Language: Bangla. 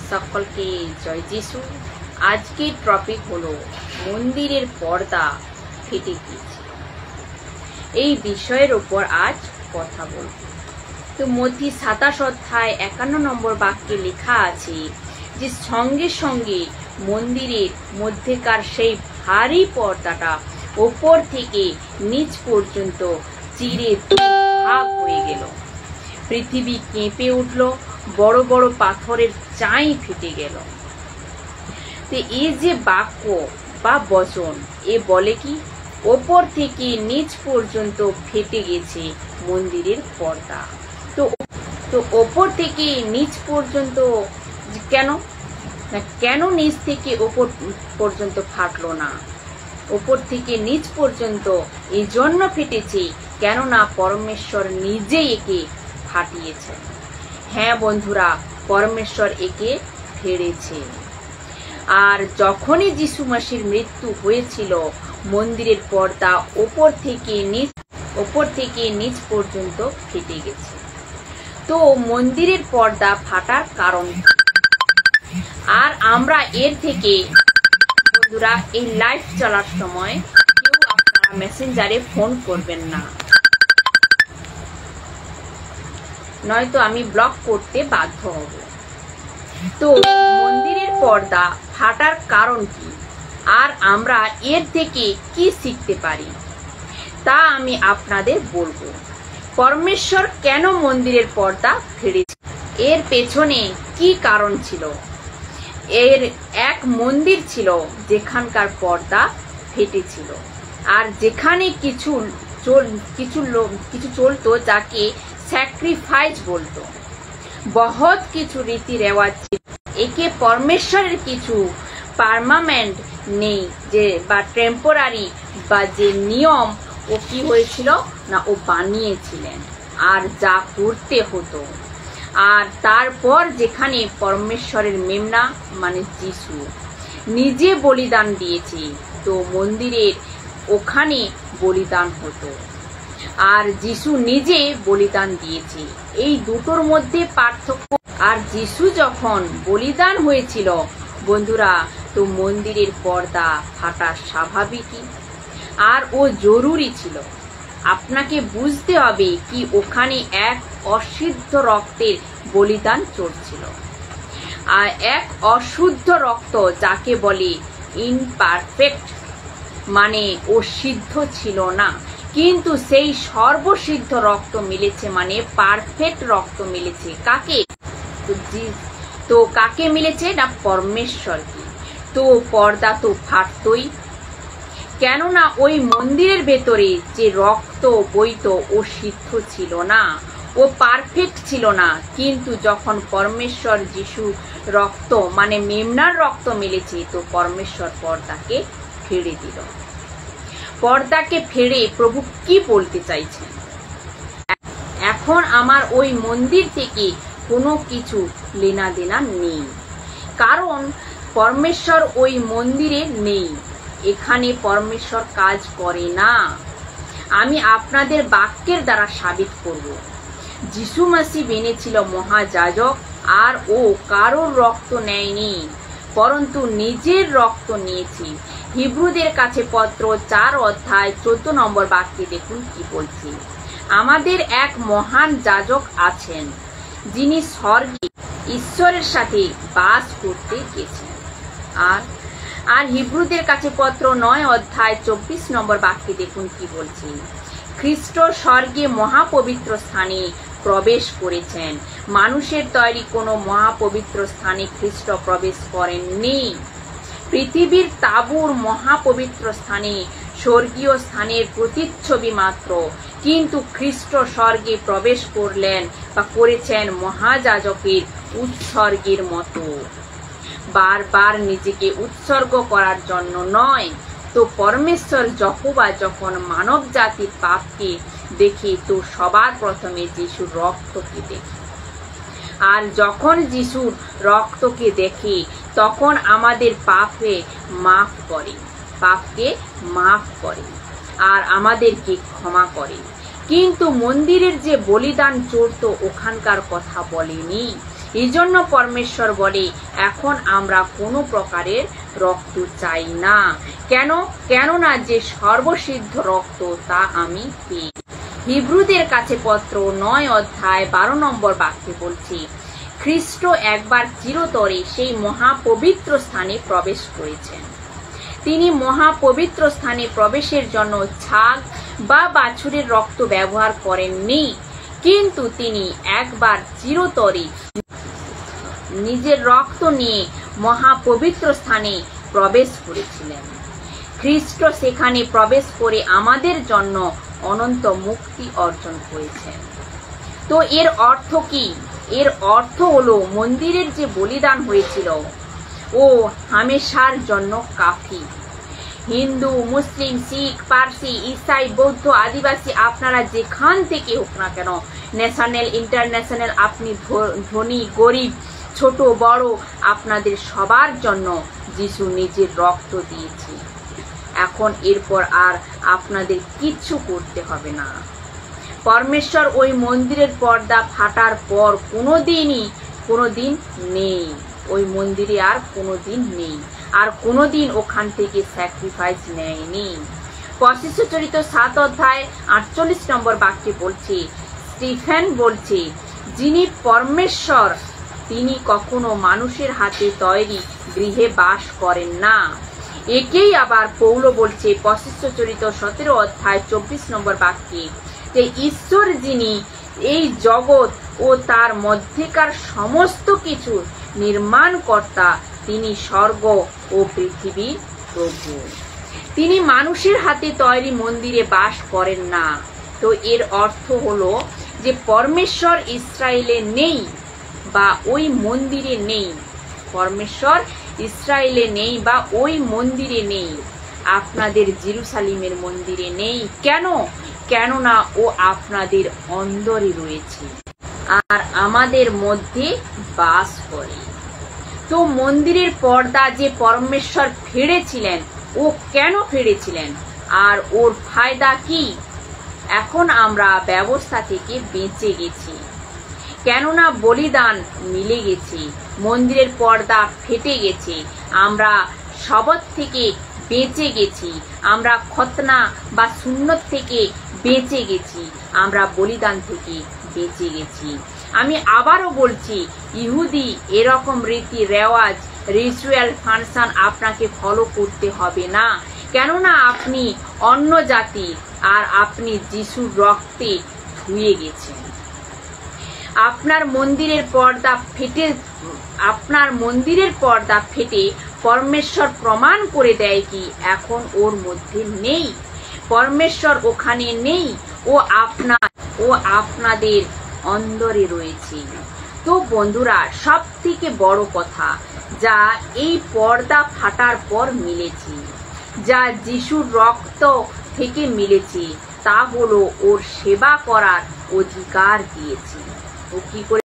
সকলকে জয় যিশু। আজকের টপিক হলো মন্দিরের পর্দা ফেটে গিয়েছে। এই বিষয়ের উপর আজ কথা বলব। তো মধ্যে 27 অধ্যায় 51 নম্বর বাক্যে লেখা আছে যে সঙ্গে সঙ্গে মন্দিরের মধ্যেকার সেই ভারী পর্দাটা ওপর থেকে নিচ পর্যন্ত চিরে ভাগ হয়ে গেল। পৃথিবী কেঁপে উঠল, বড় বড় পাথরের চাই ফেটে গেল। তো এই যে বাক্য বা বচন এ বলে কি ওপর থেকে নিচ পর্যন্ত ফেটে গেছে মন্দিরের পর্দা। তো ওপর থেকে নিচ পর্যন্ত কেন নিচ থেকে ওপর পর্যন্ত ফাটলো না? ওপর থেকে নিচ পর্যন্ত এই জন্য ফেটেছে কেননা পরমেশ্বর নিজে একে ফাটিয়েছে। হ্যাঁ বন্ধুরা, পরমেশ্বর একে ফেড়েছে। আর যখনই যিশু মাসির মৃত্যু হয়েছিল মন্দিরের পর্দা ওপর থেকে নিচ পর্যন্ত ফেটে গেছে। তো মন্দিরের পর্দা ফাটার কারণ, আর আমরা এর থেকে বন্ধুরা এই লাইভ চলার সময় কেউ আপনারা মেসেঞ্জারে ফোন করবেন না, নয়তো আমি ব্লক করতে বাধ্য হব। তো মন্দিরের পর্দা ফাটার কারণ কি, আর আমরা এর থেকে কি শিখতে পারি তা আমি আপনাদের বলবো। পরমেশ্বর কেন মন্দিরের পর্দা ফেড়েছে, এর পেছনে কি কারণ ছিল? এর এক মন্দির ছিল যেখানকার পর্দা ফেটেছিল, আর যেখানে কিছু চলতো যাকে স্যাক্রিফাইস বলতো। বহুত কিছু রীতি রেওয়াজ ছিল। একে পরমেশ্বরের কিছু পার্মানেন্ট নেই যে বা টেম্পোরারি বা যে নিয়ম ও কি হয়েছিল না ও বানিয়েছিলেন আর যা করতে হতো। আর তারপর যেখানে পরমেশ্বরের মেমনা মানে যিশু নিজে বলিদান দিয়েছে, তো মন্দিরের ওখানে বলিদান হতো আর যিশু নিজে বলিদান দিয়েছে। এই দুটোর মধ্যে পার্থক্য। আর যিশু যখন বলিদান হয়েছিল বন্ধুরা, তো মন্দিরের পর্দা ফাটা স্বাভাবিকই আর ও জরুরি ছিল। আপনাকে বুঝতে হবে কি ওখানে এক অশুদ্ধ রক্তের বলিদান চলছিল। আর এক অশুদ্ধ রক্ত যাকে বলে ইনপারফেক্ট, মানে ও সিদ্ধ ছিল না, কিন্তু সেই সর্বসিদ্ধ রক্ত মিলেছে, মানে পারফেক্ট রক্ত মিলেছে কাকে? তো কাকে মিলেছে না পরমেশ্বরকে। তো পর্দা তো ফাটতই, কেননা ওই মন্দিরের ভেতরে যে রক্ত বইতো ও সিদ্ধ ছিল না, ও পারফেক্ট ছিল না। কিন্তু যখন পরমেশ্বর যিশু রক্ত মানে মেমনার রক্ত মিলেছে, তো পরমেশ্বর পর্দাকে ফেড়ে দিল। পর্দাকে ফেড়ে প্রভু কি বলতে চাইছেন? এখন আমার ওই মন্দির থেকে কোনো কিছু লেনা দেনা নেই, কারণ পরমেশ্বর ওই মন্দিরে নেই। এখানে পরমেশ্বর কাজ করে না। আমি আপনাদের বাক্যের দ্বারা সাবিত করব। যিশু মাসি বেনেছিল মহাযাজক, আর ও কারোর রক্ত নেয়নি, পরন্তু নিজের রক্ত নিয়েছি। হিব্রুদের কাছে পত্র 4 অধ্যায় 14 নম্বর বাক্যে দেখুন কি বলছি। আমাদের এক মহান যাজক আছেন, যিনি স্বর্গে ঈশ্বরের সাথে বাস করতে গেছেন। আর হিব্রুদের কাছে পত্র 9 অধ্যায় 24 নম্বর বাক্যে দেখুন কি বলছি। খ্রিস্ট স্বর্গে মহাপবিত্র স্থানে প্রবেশ করেছেন। মানুষের তৈরি কোনো মহাপবিত্র স্থানে খ্রিস্ট প্রবেশ করেননি। পৃথিবীর তাঁবুর মহাপবিত্র স্থানে স্বর্গীয় স্থানের প্রতিচ্ছবি মাত্র, কিন্তু খ্রিস্ট স্বর্গে প্রবেশ করলেন বা করেছেন মহাযাজকের উৎসর্গের মতো, বারবার নিজেকে উৎসর্গ করার জন্য নয়। তো পরমেশ্বর যহোবা যখন মানব জাতির পাপকে দেখে, তো সবার প্রথমে যিশুর রক্তকে দেখে। আর যখন যিশুর রক্তকে দেখে তখন আমাদের পাপকে মাফ করে আর আমাদেরকে ক্ষমা করে। কিন্তু মন্দিরের যে বলিদান চলত ওখানকার কথা বলেনি। এই জন্য পরমেশ্বর বলে, এখন আমরা কোনো প্রকারের রক্ত চাই না। কেননা যে সর্বসিদ্ধ রক্ত তা আমি পেয়ে। হিব্রুদের কাছে পত্র 9 অধ্যায় 12 নম্বর বাক্যে বলছি, খ্রিস্ট একবার চিরতরে সেই মহাপবিত্র স্থানে প্রবেশ করেছেন। তিনি মহাপবিত্র স্থানে প্রবেশের জন্য ছাগ বা বাছুরের রক্ত ব্যবহার করেননি, কিন্তু তিনি একবার চিরতরে নিজের রক্ত নিয়ে মহাপবিত্র স্থানে প্রবেশ করেছিলেন। খ্রিস্ট সেখানে প্রবেশ করে আমাদের জন্য অনন্ত মুক্তি অর্জন করেছেন। তো এর অর্থ কি? এর অর্থ হলো মন্দিরের যে বলিদান হয়েছিল ও হামেশার জন্য কাফি। হিন্দু, মুসলিম, শিখ, পারসি, ইসাই, বৌদ্ধ, আদিবাসী, আপনারা যেখান থেকে হোক না কেন, ন্যাশনাল, ইন্টারন্যাশনাল, আপনি ধনী, গরিব, ছোট বড়, আপনাদের সবার জন্য যিশু নিজের রক্ত দিয়েছে। এখন এরপর আর আপনাদের কিচ্ছু করতে হবে না। পরমেশ্বর ওই মন্দিরের পর্দা ফাটার পর কোনোদিন নেই, ওই মন্দিরে আর কোনোদিন নেই, আর কোনোদিন ওখান থেকে স্যাক্রিফাইস নেয়নি। পরমেশ্বরচরিত 7 অধ্যায় 48 নম্বর বাক্যে বলছে, স্টিফেন বলছে, যিনি পরমেশ্বর তিনি কখনো মানুষের হাতে তৈরি গৃহে বাস করেন না। একেই আবার পৌল বলছে পরমেশ্বরচরিত 17 অধ্যায় 24 নম্বর বাক্যে, যে ঈশ্বর যিনি এই জগৎ ও তার মধ্যেকার সমস্ত কিছু নির্মাণকর্তা, তিনি স্বর্গ ও পৃথিবীর প্রভু। তিনি মানুষের হাতে তৈরি মন্দিরে বাস করেন না। তো এর অর্থ হলো যে পরমেশ্বর ইসরায়েলে নেই বা ওই মন্দিরে নেই। পরমেশ্বর ইসরায়েলে নেই বা ওই মন্দিরে নেই, আপনাদের জেরুসালেমের মন্দিরে নেই। কেননা ও আপনাদের অন্তরে রয়েছে আর আমাদের মধ্যে বাস করে। তো মন্দিরের পর্দা যে পরমেশ্বর ফেড়েছিলেন, ও কেন ফেড়েছিলেন আর ওর ফায়দা কি? এখন আমরা ব্যবস্থা থেকে বেঁচে গেছি, কেননা বলিদান মিলে গেছে, মন্দিরের পর্দা ফেটে গেছে, আমরা শবত থেকে বেঁচে গেছি, আমরা খতনা বা সুন্নত থেকে বেঁচে গেছি, আমরা বলিদান থেকে বেঁচে গেছি। আমি আবারও বলছি, ইহুদি এরকম রীতি রেওয়াজ, রিচুয়াল ফাংশন আপনাকে ফলো করতে হবে না, কেননা আপনি অন্য জাতি আর আপনি যিশুর রক্তে ধুয়ে গেছেন। আপনার মন্দিরের পর্দা ফেটে পরমেশ্বর প্রমাণ করে দেয় কি এখন ওর মধ্যে নেই, পরমেশ্বর ওখানে নেই, ও আপনাদের অন্তরে রয়েছে। তো বন্ধুরা, সব থেকে বড় কথা যা এই পর্দা ফাটার পর মিলেছে, যা যিশুর রক্ত থেকে মিলেছে, তা হলো ওর সেবা করার অধিকার দিয়েছে। ও কি করে